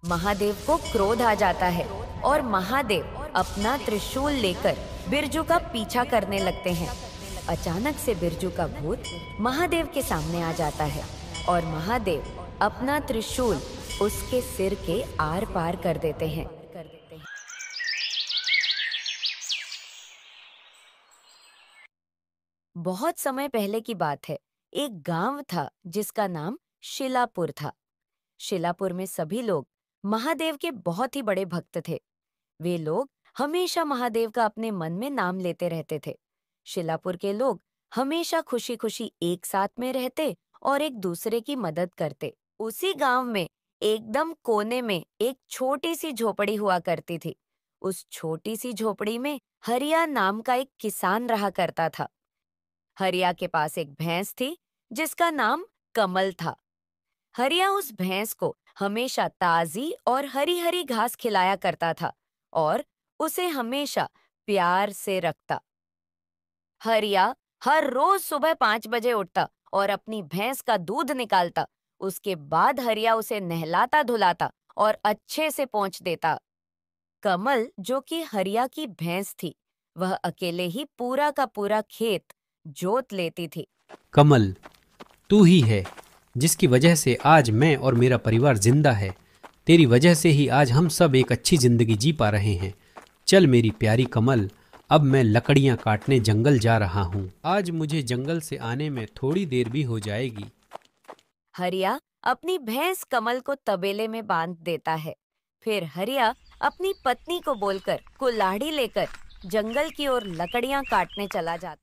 महादेव को क्रोध आ जाता है और महादेव अपना त्रिशूल लेकर बिरजू का पीछा करने लगते हैं। अचानक से बिरजू का भूत महादेव के सामने आ जाता है और महादेव अपना त्रिशूल उसके सिर के आर पार कर देते हैं। बहुत समय पहले की बात है। एक गांव था जिसका नाम शिलापुर था। शिलापुर में सभी लोग महादेव के बहुत ही बड़े भक्त थे। वे लोग हमेशा महादेव का अपने मन में नाम लेते रहते थे। शिलापुर के लोग हमेशा खुशी खुशी एक साथ में रहते और एक दूसरे की मदद करते। उसी गांव में एकदम कोने में एक छोटी सी झोपड़ी हुआ करती थी। उस छोटी सी झोपड़ी में हरिया नाम का एक किसान रहा करता था। हरिया के पास एक भैंस थी जिसका नाम कमल था। हरिया उस भैंस को हमेशा ताजी और हरी हरी घास खिलाया करता था और उसे हमेशा प्यार से रखता। हरिया हर रोज सुबह 5 बजे उठता और अपनी भैंस का दूध निकालता। उसके बाद हरिया उसे नहलाता धुलाता और अच्छे से पोंछ देता। कमल, जो कि हरिया की भैंस थी, वह अकेले ही पूरा का पूरा खेत जोत लेती थी। कमल, तू ही है जिसकी वजह से आज मैं और मेरा परिवार जिंदा है। तेरी वजह से ही आज हम सब एक अच्छी जिंदगी जी पा रहे हैं। चल मेरी प्यारी कमल, अब मैं लकड़ियां काटने जंगल जा रहा हूँ। आज मुझे जंगल से आने में थोड़ी देर भी हो जाएगी। हरिया अपनी भैंस कमल को तबेले में बांध देता है। फिर हरिया अपनी पत्नी को बोलकर कुल्हाड़ी लेकर जंगल की ओर लकड़ियां काटने चला जाता।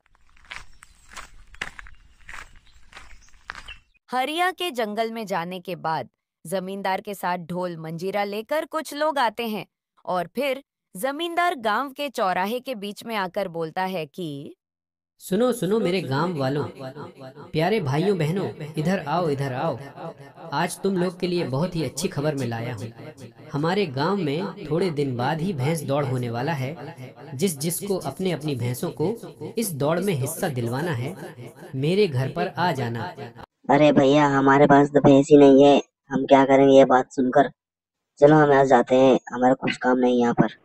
हरिया के जंगल में जाने के बाद जमींदार के साथ ढोल मंजीरा लेकर कुछ लोग आते हैं और फिर जमींदार गांव के चौराहे के बीच में आकर बोलता है कि सुनो सुनो मेरे गांव वालों, प्यारे भाइयों बहनों, इधर आओ इधर आओ। आज तुम लोग के लिए बहुत ही अच्छी खबर मैं लाया हूँ। हमारे गांव में थोड़े दिन बाद ही भैंस दौड़ होने वाला है। जिसको अपने अपनी भैंसों को इस दौड़ में हिस्सा दिलवाना है, मेरे घर पर आ जाना। अरे भैया, हमारे पास तो भैंस ही नहीं है, हम क्या करेंगे ये बात सुनकर। चलो हम आज जाते हैं, हमारा कुछ काम नहीं यहाँ पर।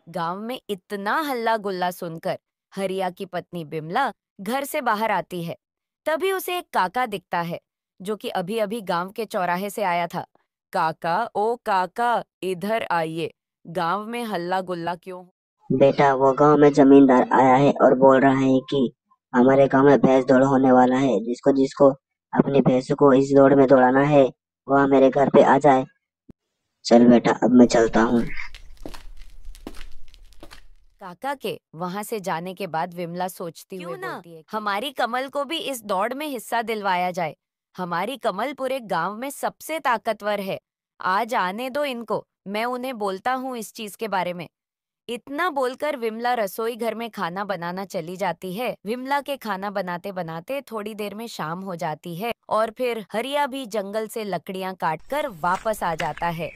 गांव में इतना हल्ला गुल्ला सुनकर हरिया की पत्नी बिमला घर से बाहर आती है। तभी उसे एक काका दिखता है जो कि अभी अभी गांव के चौराहे से आया था। काका, ओ काका, इधर आइए। गांव में हल्ला गुल्ला क्यों? बेटा, वो गांव में जमींदार आया है और बोल रहा है कि हमारे गांव में भैंस दौड़ होने वाला है। जिसको जिसको अपनी भैंस को इस दौड़ में दौड़ाना है, वह मेरे घर पे आ जाए। चल बेटा, अब मैं चलता हूँ। काका के वहां से जाने के बाद विमला सोचती हुई बोलती है, हमारी कमल को भी इस दौड़ में हिस्सा दिलवाया जाए। हमारी कमल पूरे गांव में सबसे ताकतवर है। आज आने दो इनको, मैं उन्हें बोलता हूँ इस चीज के बारे में। इतना बोलकर विमला रसोई घर में खाना बनाना चली जाती है। विमला के खाना बनाते बनाते थोड़ी देर में शाम हो जाती है और फिर हरिया भी जंगल से लकड़ियां काटकर वापस आ जाता है।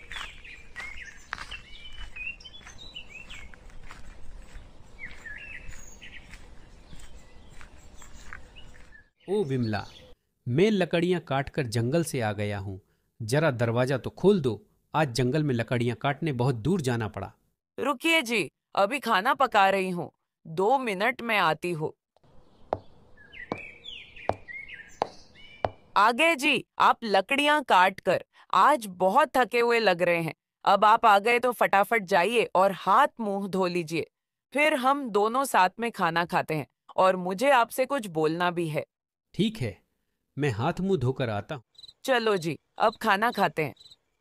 ओ विमला, मैं लकड़ियां काटकर जंगल से आ गया हूँ। जरा दरवाजा तो खोल दो। आज जंगल में लकड़ियां काटने बहुत दूर जाना पड़ा। रुकिए जी, अभी खाना पका रही हूँ, 2 मिनट में आती हूँ। आगे जी, आप लकड़ियां काट कर आज बहुत थके हुए लग रहे हैं। अब आप आ गए तो फटाफट जाइए और हाथ मुंह धो लीजिए। फिर हम दोनों साथ में खाना खाते हैं और मुझे आपसे कुछ बोलना भी है। ठीक है, मैं हाथ मुंह धोकर आता हूँ। चलो जी, अब खाना खाते हैं।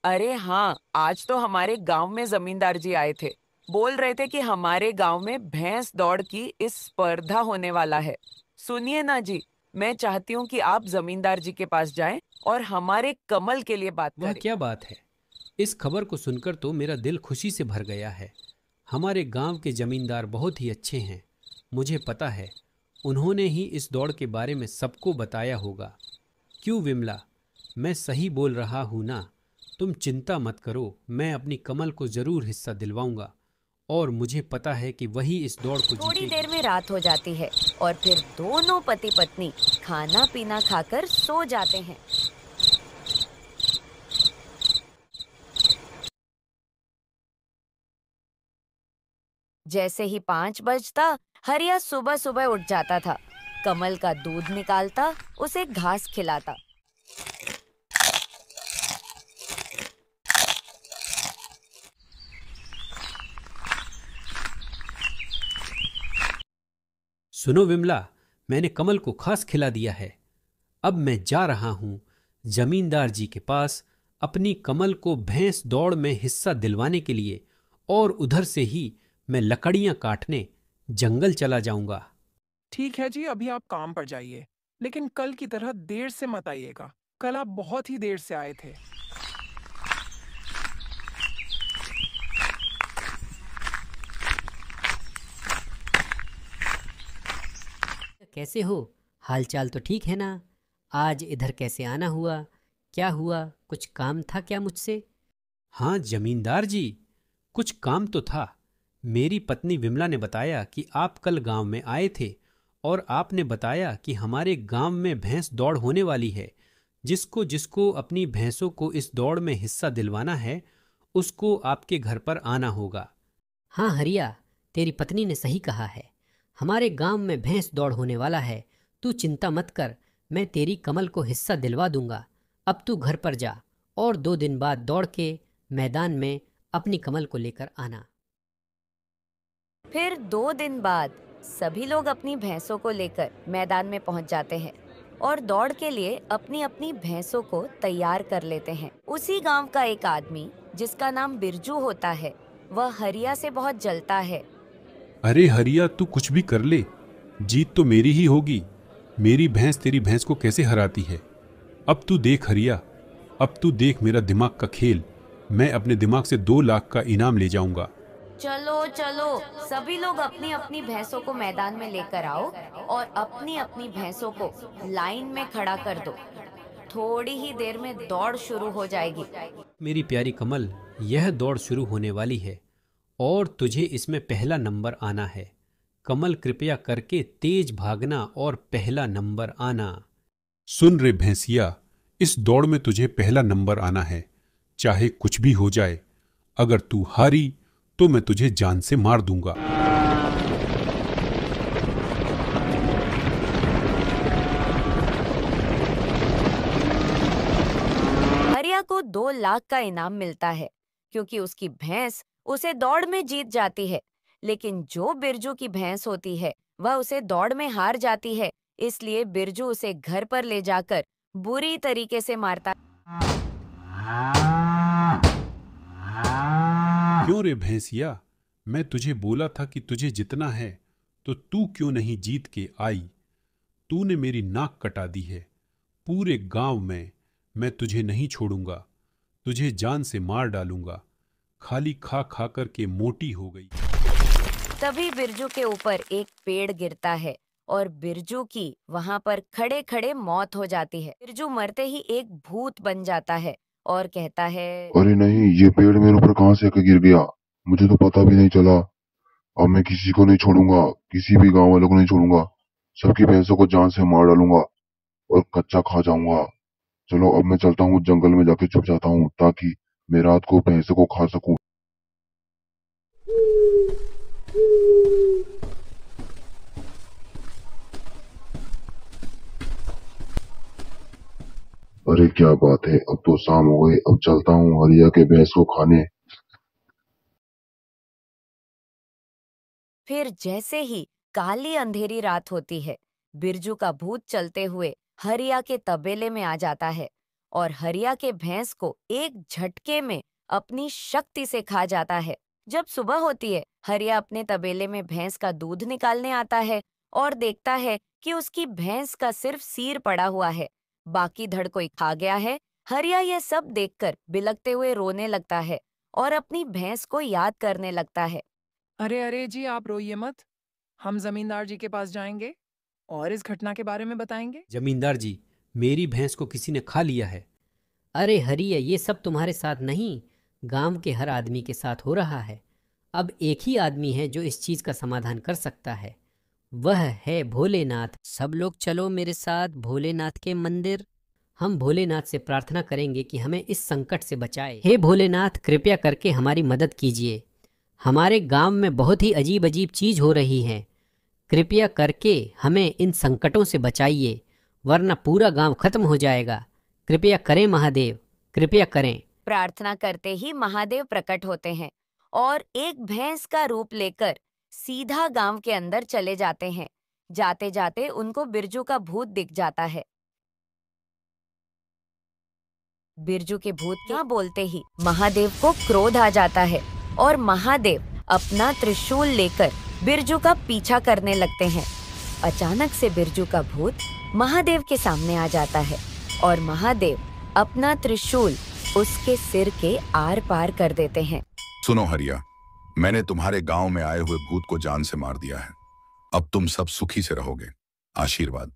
अरे हाँ, आज तो हमारे गांव में जमींदार जी आए थे। बोल रहे थे कि हमारे गांव में भैंस दौड़ की इस स्पर्धा होने वाला है। सुनिए ना जी, मैं चाहती हूँ कि आप जमींदार जी के पास जाएं और हमारे कमल के लिए बात वह करें। क्या बात है? इस खबर को सुनकर तो मेरा दिल खुशी से भर गया है। हमारे गांव के जमींदार बहुत ही अच्छे हैं। मुझे पता है उन्होंने ही इस दौड़ के बारे में सबको बताया होगा। क्यों विमला, मैं सही बोल रहा हूँ ना? तुम चिंता मत करो, मैं अपनी कमल को जरूर हिस्सा दिलवाऊंगा और मुझे पता है कि वही इस दौड़ को थोड़ी जीतेगी। देर में रात हो जाती है और फिर दोनों पति पत्नी खाना पीना खाकर सो जाते हैं। जैसे ही 5 बजता, हरिया सुबह सुबह उठ जाता था। कमल का दूध निकालता, उसे घास खिलाता। सुनो विमला, मैंने कमल को घास खिला दिया है। अब मैं जा रहा हूं जमींदार जी के पास अपनी कमल को भैंस दौड़ में हिस्सा दिलवाने के लिए, और उधर से ही मैं लकड़ियां काटने जंगल चला जाऊंगा। ठीक है जी, अभी आप काम पर जाइए, लेकिन कल की तरह देर से मत आइएगा। कल आप बहुत ही देर से आए थे। कैसे हो? हालचाल तो ठीक है ना? आज इधर कैसे आना हुआ? क्या हुआ? कुछ काम था क्या मुझसे? हाँ जमींदार जी, कुछ काम तो था। मेरी पत्नी विमला ने बताया कि आप कल गांव में आए थे और आपने बताया कि हमारे गांव में भैंस दौड़ होने वाली है। जिसको जिसको अपनी भैंसों को इस दौड़ में हिस्सा दिलवाना है, उसको आपके घर पर आना होगा। हाँ हरिया, तेरी पत्नी ने सही कहा है। हमारे गांव में भैंस दौड़ होने वाला है। तू चिंता मत कर, मैं तेरी कमल को हिस्सा दिलवा दूंगा। अब तू घर पर जा और 2 दिन बाद दौड़ के मैदान में अपनी कमल को लेकर आना। फिर 2 दिन बाद सभी लोग अपनी भैंसों को लेकर मैदान में पहुंच जाते हैं और दौड़ के लिए अपनी अपनी भैंसों को तैयार कर लेते हैं। उसी गांव का एक आदमी जिसका नाम बिरजू होता है, वह हरिया से बहुत जलता है। अरे हरिया, तू कुछ भी कर ले, जीत तो मेरी ही होगी। मेरी भैंस तेरी भैंस को कैसे हराती है। अब तू देख हरिया, अब तू देख मेरा दिमाग का खेल। मैं अपने दिमाग से 2 लाख का इनाम ले जाऊंगा। चलो चलो, सभी लोग अपनी अपनी भैंसों को मैदान में लेकर आओ और अपनी अपनी भैंसों को लाइन में खड़ा कर दो। थोड़ी ही देर में दौड़ शुरू हो जाएगी। मेरी प्यारी कमल, यह दौड़ शुरू होने वाली है और तुझे इसमें पहला नंबर आना है। कमल, कृपया करके तेज भागना और पहला नंबर आना। सुन रे भैंसिया, इस दौड़ में तुझे पहला नंबर आना है, चाहे कुछ भी हो जाए। अगर तू हारी तो मैं तुझे जान से मार दूंगा। हरिया को 2 लाख का इनाम मिलता है क्योंकि उसकी भैंस उसे दौड़ में जीत जाती है। लेकिन जो बिरजू की भैंस होती है, वह उसे दौड़ में हार जाती है। इसलिए बिरजू उसे घर पर ले जाकर बुरी तरीके से मारता। क्यों रे भैंसिया, मैं तुझे बोला था कि तुझे जितना है, तो तू क्यों नहीं जीत के आई। तूने मेरी नाक कटा दी है। पूरे गांव में मैं तुझे नहीं छोड़ूंगा, तुझे जान से मार डालूंगा। खाली खा खा कर के मोटी हो गई। तभी बिरजू के ऊपर एक पेड़ गिरता है और बिरजू की वहां पर खड़े खड़े मौत हो जाती है। बिरजू मरते ही एक भूत बन जाता है और कहता है, अरे नहीं, ये पेड़ मेरे ऊपर कहां से आके गिर गया, मुझे तो पता भी नहीं चला। अब मैं किसी को नहीं छोड़ूंगा, किसी भी गांव वालों को नहीं छोड़ूंगा। सबकी भैंसों को जान से मार डालूंगा और कच्चा खा जाऊंगा। चलो अब मैं चलता हूँ, जंगल में जाके छुप जाता हूँ ताकि मैं रात को भैंसों को खा सकूं। अरे क्या बात है, अब तो शाम हो गई। अब चलता हूँ हरिया के भैंस को खाने। फिर जैसे ही काली अंधेरी रात होती है, बिरजू का भूत चलते हुए हरिया के तबेले में आ जाता है और हरिया के भैंस को एक झटके में अपनी शक्ति से खा जाता है। जब सुबह होती है, हरिया अपने तबेले में भैंस का दूध निकालने आता है और देखता है कि उसकी भैंस का सिर्फ सिर पड़ा हुआ है, बाकी धड़ कोई खा गया है। हरिया यह सब देखकर बिलखते हुए रोने लगता है और अपनी भैंस को याद करने लगता है। अरे अरे जी, आप रोइए मत। हम जमींदार जी के पास जाएंगे और इस घटना के बारे में बताएंगे। जमींदार जी, मेरी भैंस को किसी ने खा लिया है। अरे हरिया, ये सब तुम्हारे साथ नहीं, गांव के हर आदमी के साथ हो रहा है। अब एक ही आदमी है जो इस चीज का समाधान कर सकता है, वह है भोलेनाथ। सब लोग चलो मेरे साथ भोलेनाथ के मंदिर। हम भोलेनाथ से प्रार्थना करेंगे कि हमें इस संकट से बचाए। हे भोलेनाथ, कृपया करके हमारी मदद कीजिए। हमारे गांव में बहुत ही अजीब अजीब चीज हो रही है। कृपया करके हमें इन संकटों से बचाइए, वरना पूरा गांव खत्म हो जाएगा। कृपया करें महादेव, कृपया करें। प्रार्थना करते ही महादेव प्रकट होते हैं और एक भैंस का रूप लेकर सीधा गांव के अंदर चले जाते हैं। जाते जाते उनको बिरजू का भूत दिख जाता है। बिरजू के भूत क्या बोलते ही महादेव को क्रोध आ जाता है और महादेव अपना त्रिशूल लेकर बिरजू का पीछा करने लगते हैं। अचानक से बिरजू का भूत महादेव के सामने आ जाता है और महादेव अपना त्रिशूल उसके सिर के आर पार कर देते हैं। सुनो हरिया, मैंने तुम्हारे गांव में आए हुए भूत को जान से मार दिया है। अब तुम सब सुखी से रहोगे। आशीर्वाद।